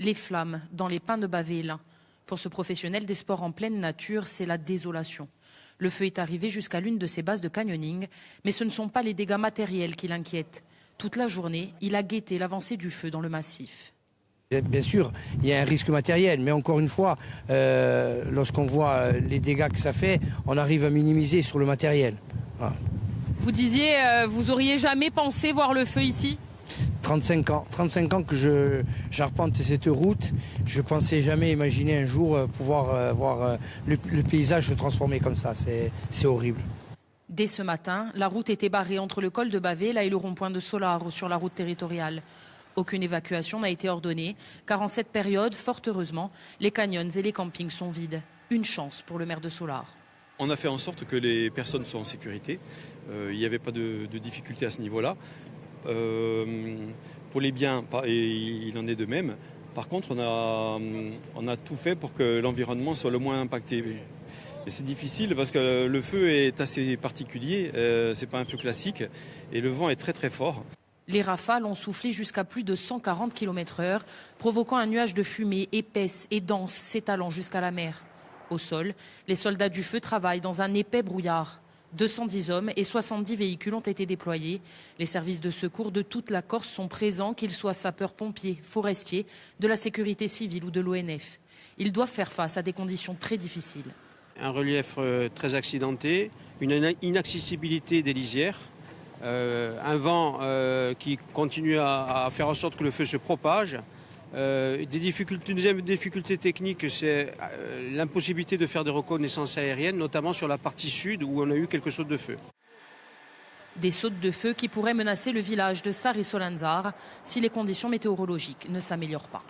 Les flammes dans les pins de Bavela. Pour ce professionnel des sports en pleine nature, c'est la désolation. Le feu est arrivé jusqu'à l'une de ses bases de canyoning, mais ce ne sont pas les dégâts matériels qui l'inquiètent. Toute la journée, il a guetté l'avancée du feu dans le massif. Bien sûr, il y a un risque matériel, mais encore une fois, lorsqu'on voit les dégâts que ça fait, on arrive à minimiser sur le matériel. Voilà. Vous disiez, vous auriez jamais pensé voir le feu ici ? 35 ans que j'arpente cette route, je pensais jamais imaginer un jour pouvoir voir le paysage se transformer comme ça, c'est horrible. Dès ce matin, la route était barrée entre le col de Bavela et le rond-point de Solaro sur la route territoriale. Aucune évacuation n'a été ordonnée, car en cette période, fort heureusement, les canyons et les campings sont vides. Une chance pour le maire de Solare. On a fait en sorte que les personnes soient en sécurité. Il n'y avait pas de difficulté à ce niveau-là. Pour les biens, il en est de même. Par contre, on a tout fait pour que l'environnement soit le moins impacté. Et c'est difficile parce que le feu est assez particulier, c'est pas un feu classique, et le vent est très très fort. Les rafales ont soufflé jusqu'à plus de 140 km/h, provoquant un nuage de fumée épaisse et dense s'étalant jusqu'à la mer. Au sol, les soldats du feu travaillent dans un épais brouillard. 210 hommes et 70 véhicules ont été déployés. Les services de secours de toute la Corse sont présents, qu'ils soient sapeurs-pompiers, forestiers, de la sécurité civile ou de l'ONF. Ils doivent faire face à des conditions très difficiles. Un relief très accidenté, une inaccessibilité des lisières, un vent qui continue à faire en sorte que le feu se propage. Une deuxième difficulté technique, c'est l'impossibilité de faire des reconnaissances aériennes, notamment sur la partie sud où on a eu quelques sautes de feu. Des sautes de feu qui pourraient menacer le village de Sari-Solanzar si les conditions météorologiques ne s'améliorent pas.